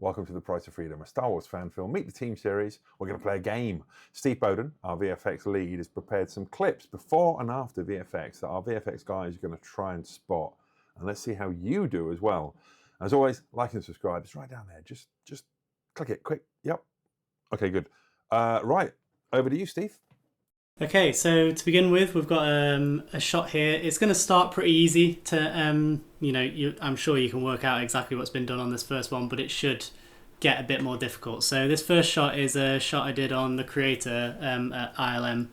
Welcome to The Price of Freedom, a Star Wars fan film Meet the Team series. We're going to play a game. Steve Boden, our VFX lead, has prepared some clips before and after VFX that our VFX guys are going to try and spot. And let's see how you do as well. As always, like and subscribe. It's right down there. Just click it quick. Yep. Okay, good. Right, over to you, Steve. Okay, so to begin with, we've got a shot here. It's going to start pretty easy to, I'm sure you can work out exactly what's been done on this first one, but it should get a bit more difficult. So this first shot is a shot I did on the creator at ILM.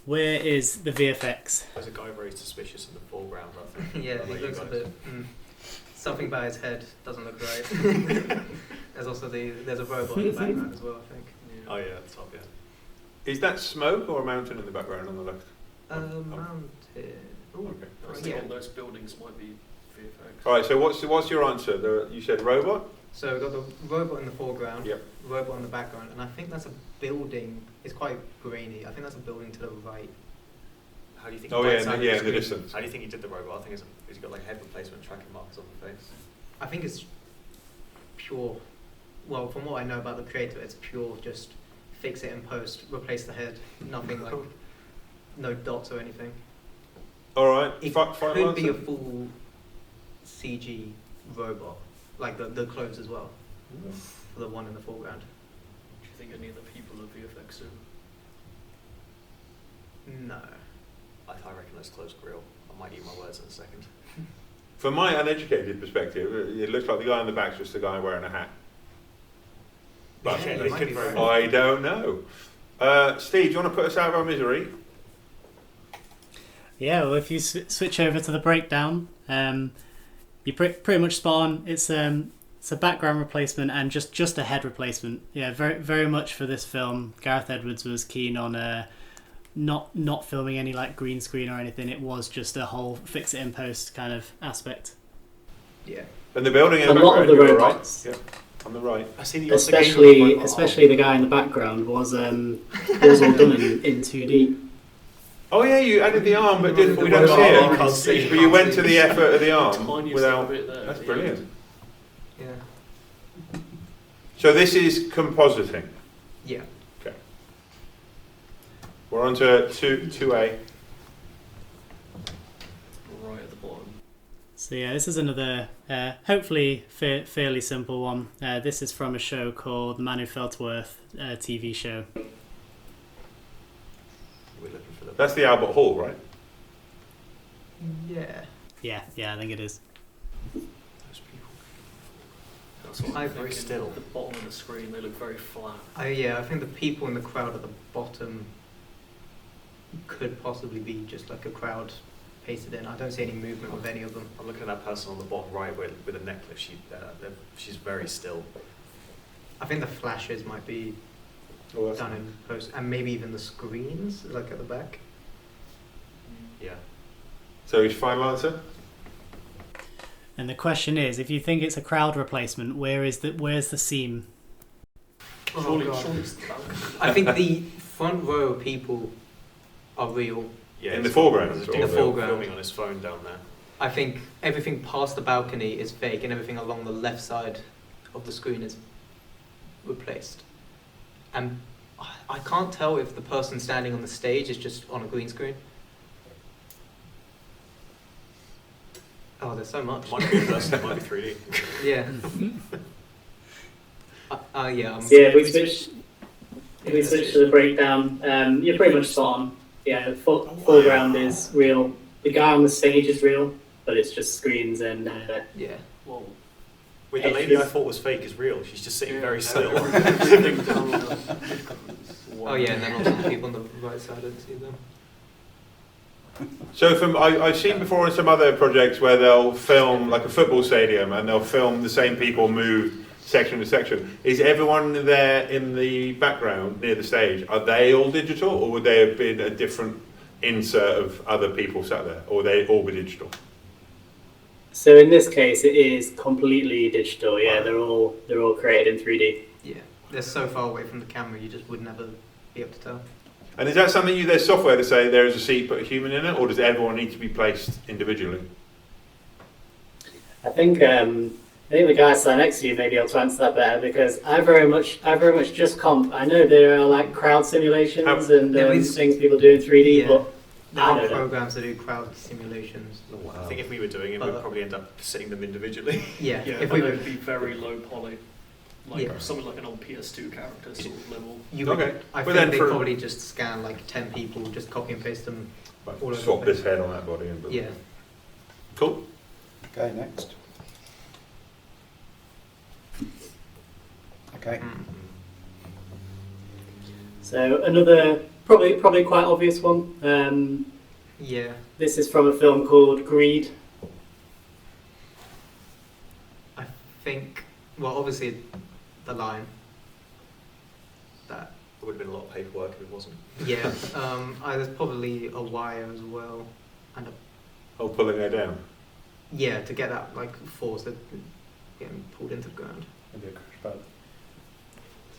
Where is the VFX? There's a guy very suspicious in the foreground, I think. Yeah, he looks a bit... something about his head doesn't look right. There's also there's a robot in the background as well, I think. Yeah. Oh yeah, at the top, yeah. Is that smoke or a mountain in the background on the left? Mountain. Ooh, Okay. I was thinking those buildings might be VFX. All right, so what's your answer? You said robot? So we've got the robot in the foreground, Yep. robot in the background, and I think that's a building. It's quite grainy. I think that's a building to the right. How do you think? Oh he yeah, did in the distance. How do you think he did the robot? I think he's got like head replacement tracking marks on the face. I think it's pure. Well, from what I know about the creator, it's pure just fix it in post, replace the head, nothing like no dots or anything. All right, It could be a full CG robot, like the clothes as well, for the one in the foreground. Do you think any of the people are VFX in? No. I reckon that's close grill. I might eat my words in a second. From my uneducated perspective, it looks like the guy in the back's just the guy wearing a hat. But Yeah, it could very I don't know. Steve, do you want to put us out of our misery? Yeah, well, if you switch over to the breakdown, you pretty much spot on. It's a background replacement and just a head replacement. Yeah, very very much for this film. Gareth Edwards was keen on not filming any like green screen or anything. It was just a whole fix it in post kind of aspect. Yeah. And the building in A the lot of the background, robots, right? Yeah, on the right. I see the especially the guy in the background was all done in 2D. Oh yeah, you added the arm, but we don't see You it. can't see it. But you went to the effort of the arm Tiniest without. little bit there. That's brilliant. Yeah. So this is compositing. Yeah. Okay. We're on to 2A. Right at the bottom. So yeah, this is another hopefully fairly simple one. This is from a show called The Man Who Fell to Earth, TV show. We're looking for the. That's the Albert Hall, right? Yeah. Yeah, I think it is. Those people. That's what I'm I'm very thinking. still. At the bottom of the screen, they look very flat. I think the people in the crowd at the bottom could possibly be just like a crowd pasted in. I don't see any movement with any of them. I'm looking at that person on the bottom right with a necklace. She's very still. I think the flashes might be Oh, that's done in post, and maybe even the screens, like at the back. Yeah. So his final answer? And the question is, if you think it's a crowd replacement, where's the seam? Surely, God. surely it's the balcony. I think the front row of people are real. Yeah. In he's the foreground, There's a or dude the foreground. filming on his phone down there. I think everything past the balcony is fake, and everything along the left side of the screen is replaced. And I can't tell if the person standing on the stage is just on a green screen. Oh, there's so much. Might be in person. It might be 3D. Yeah. Yeah. If we switch to the breakdown, you're pretty much spot on. Yeah, the foreground is real. The guy on the stage is real, but it's just screens and Yeah. Whoa. With the lady I thought was fake is real. She's just sitting very still. Oh yeah, and then also the people on the right side, I didn't see them. So I've seen before in some other projects where they'll film like a football stadium and they'll film the same people move section to section. Is everyone there in the background near the stage, are they all digital, or would they have been a different insert of other people sat there, or would they all be digital? So in this case, it is completely digital. Yeah, they're all created in 3D. Yeah, they're so far away from the camera, you just would never be able to tell. And is that something there's software to say there is a seat, put a human in it, or does everyone need to be placed individually? I think I think the guy sat next to you may be able to answer that better because I very much just comp. I know there are like crowd simulations and there is- things people do in 3D, Yeah. but There I are don't know. programs that do crowd simulations. Oh, wow. I think if we were doing it, we'd probably end up setting them individually. Yeah, Yeah, if if we we were, would be very low poly. Like Yeah. something like an old PS2 character sort of level. you would, Okay. I But think then they for- probably just scan like 10 people, just copy and paste them. Right, All over swap the this place. head on that body. And Yeah. Cool. Okay, next. Okay. Mm. So another probably quite obvious one. Yeah. This is from a film called Greed. I think, well, obviously, the line. That, There would have been a lot of paperwork if it wasn't. yeah. There's probably a wire as well, and a, Oh, pulling her down. yeah, to get that like force that getting pulled into the ground. Maybe a crash pad.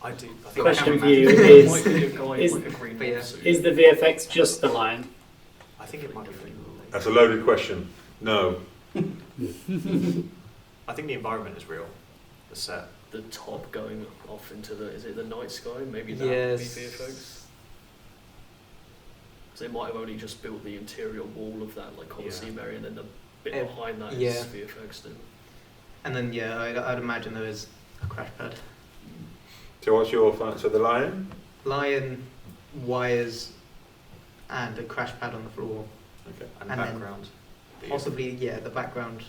I do. I think Got Question camera for you man. It might is, be a guy is- in like a green but yeah. suit. is the VFX just the lion? I think it might be. That's a loaded question. No. I think the environment is real. The set. The top going off into the, is it the night sky? Maybe that Yes. would be VFX. So they might have only just built the interior wall of that like Colosseum area, and then the bit Eh, behind that is yeah. VFX then. And then yeah, I'd imagine there is a crash pad. So what's your thought? So the lion? Lion, wires, and a crash pad on the floor. Okay. And, And then background. Possibly, yeah, the background,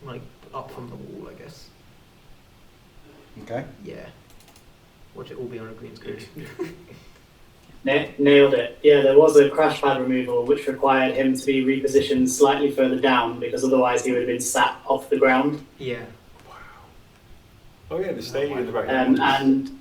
like up from the wall, I guess. Okay. Yeah. Watch it all be on a green screen. Nailed it. Yeah, there was a crash pad removal which required him to be repositioned slightly further down because otherwise he would have been sat off the ground. Yeah. Oh yeah, the stage in the background.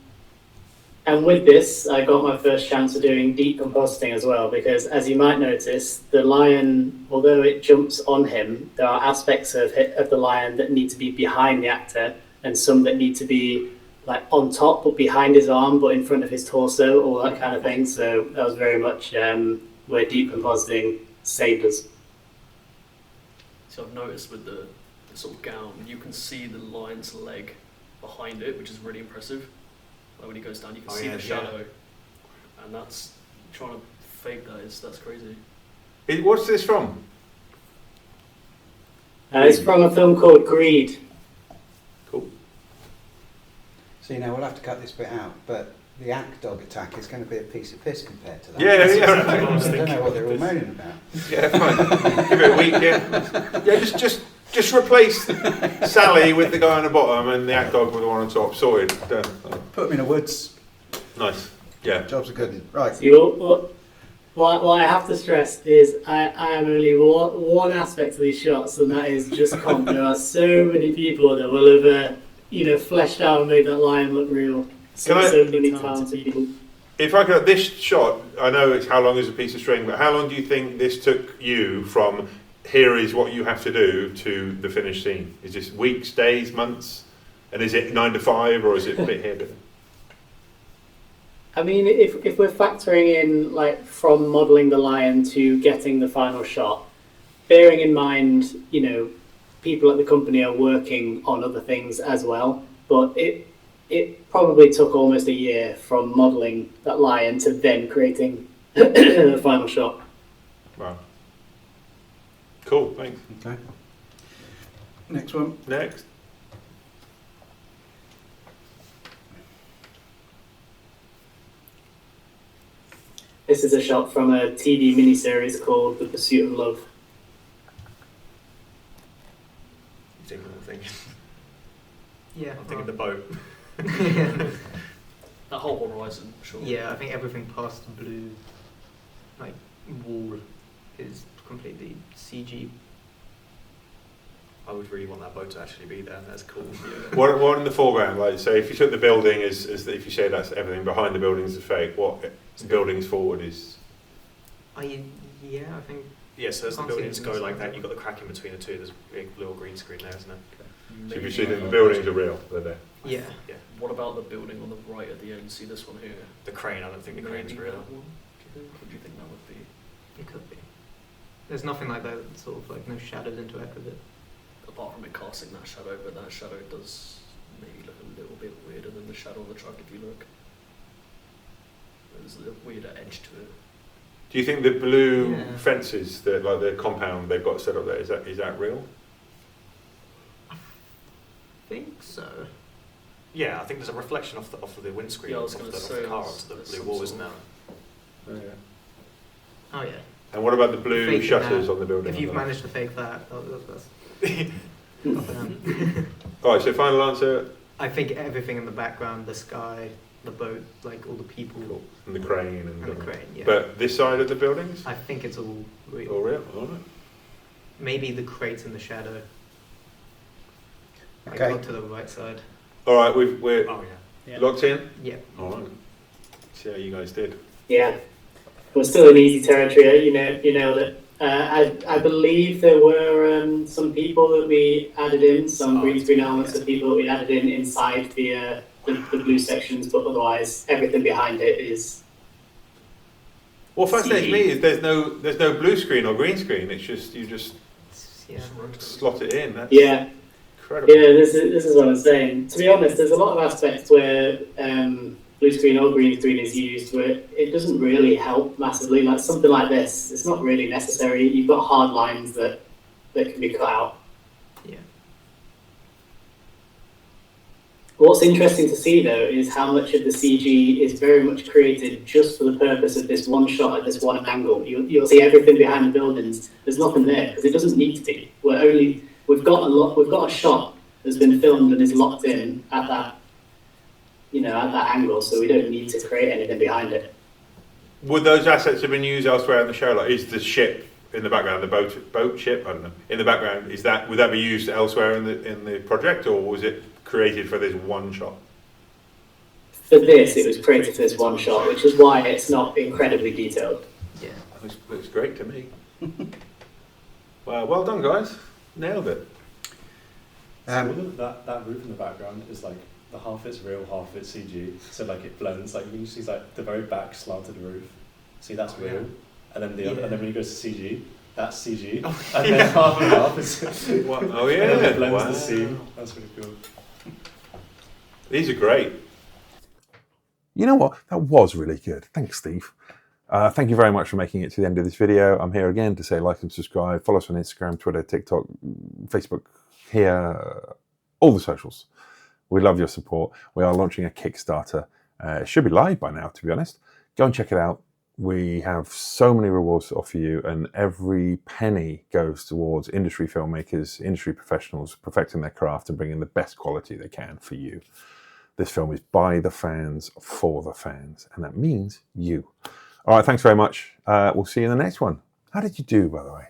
And with this, I got my first chance of doing deep compositing as well, because as you might notice, the lion, although it jumps on him, there are aspects of the lion that need to be behind the actor, and some that need to be like on top but behind his arm, but in front of his torso, all that kind of thing. So that was very much where deep compositing saved us. So I've noticed with the sort of gown, you can see the lion's leg behind it, which is really impressive. Like when he goes down, you can see the shadow, and that's trying to fake that. That's crazy. What's this from? It's from a film called Greed. Cool. So you know we'll have to cut this bit out, but the act dog attack is going to be a piece of piss compared to that. Yeah, yeah. I don't know what they're all moaning about. Yeah, fine. Give it a week, yeah. Yeah, just replace Sally with the guy on the bottom and the act dog with the one on top. Sorted. Done. Put them in the woods. Nice. Yeah. Jobs are good. Right. So what I have to stress is I am only one aspect of these shots, and that is just comp. There are so many people that will have fleshed out and made that lion look real. So many talented people. If I could, this shot, I know it's how long is a piece of string, but how long do you think this took you from here is what you have to do to the finished scene? Is this weeks, days, months? And is it 9 to 5 or is it a bit here, bit there? I mean, if we're factoring in like from modelling the lion to getting the final shot, bearing in mind, people at the company are working on other things as well, but it probably took almost a year from modelling that lion to then creating the final shot. Wow. Cool, thanks. Okay. Next one. Next. This is a shot from a TV miniseries called The Pursuit of Love. You think what I'm thinking? Yeah. I'm thinking the boat. That whole horizon, sure. Yeah, I think everything past the blue, like, wall is completely CG. I would really want that boat to actually be there. That's cool. Yeah. What in the foreground? Like, so if you took the building as if you say that's everything behind the building is fake, what buildings forward is? Yeah, I think. Yeah, so as the Can't see buildings it go from like this that, side. you've got the crack in between the two. There's a big blue or green screen there, isn't it? So if you Maybe, see that the buildings are real, they're there. Yeah. Yeah. What about the building on the right at the end? See this one here? The crane, I don't think the crane's Maybe real. that one, do you think? What do you think that would be? It could be. There's nothing like that, sort of like no shadows interact with it. apart from it casting that shadow, but that shadow does maybe look a little bit weirder than the shadow on the truck if you look. There's a weirder edge to it. Do you think the blue Yeah. fences, the compound they've got set up there, is that real? I think so. Yeah, I think there's a reflection off the windscreen Yeah, I was of gonna the say car there's- onto the there's blue some wall, sort isn't of- there? Oh, yeah. Oh yeah. And what about the blue Faking shutters that. on the building? If you've on the- managed to fake that, that's not bad. All right, so final answer, I think everything in the background, the sky, the boat, like all the people, cool. And the crane and the crane. Yeah. But this side of the buildings, I think it's all real. all real. All right. Maybe the crate in the shadow. Like Okay. up to the right side. All right, we're Oh yeah. Yeah. locked in. Yeah. All right. See how you guys did. Yeah, we're still in easy territory. You nailed it. I believe there were some people that we added in, some green screen elements of people that we added in inside the blue sections, but otherwise everything behind it is. What fascinates CG. me is there's no blue screen or green screen. It's just you just Yeah. slot it in. That's Yeah, incredible. yeah. This is what I'm saying. To be honest, there's a lot of aspects where blue screen or green screen is used where it doesn't really help massively. Like something like this, it's not really necessary. You've got hard lines that can be cut out. Yeah. What's interesting to see though is how much of the CG is very much created just for the purpose of this one shot at this one angle. You'll see everything behind the buildings. There's nothing there because it doesn't need to be. We've got a shot that's been filmed and is locked in at that, at that angle. So we don't need to create anything behind it. Would those assets have been used elsewhere in the show? Like, is the ship in the background, the boat ship? I don't know. In the background, would that be used elsewhere in the project, or was it created for this one shot? For this, it was created for this one shot, which is why it's not incredibly detailed. Yeah. Looks great to me. Well done, guys. Nailed it. That roof in the background is like the half it's real, half it's CG. So like it blends. Like you can see like the very back slanted roof. See, that's Oh, real. yeah. And then Yeah. and then when you go to CG, that's CG. Oh, and then half and half is. Oh yeah. And then it blends Wow. the scene. That's really cool. These are great. You know what? That was really good. Thanks, Steve. Thank you very much for making it to the end of this video. I'm here again to say like and subscribe. Follow us on Instagram, Twitter, TikTok, Facebook, here, all the socials. We love your support. We are launching a Kickstarter. It should be live by now, to be honest. Go and check it out. We have so many rewards to offer you, and every penny goes towards industry filmmakers, industry professionals perfecting their craft and bringing the best quality they can for you. This film is by the fans, for the fans, and that means you. All right, thanks very much. We'll see you in the next one. How did you do, by the way?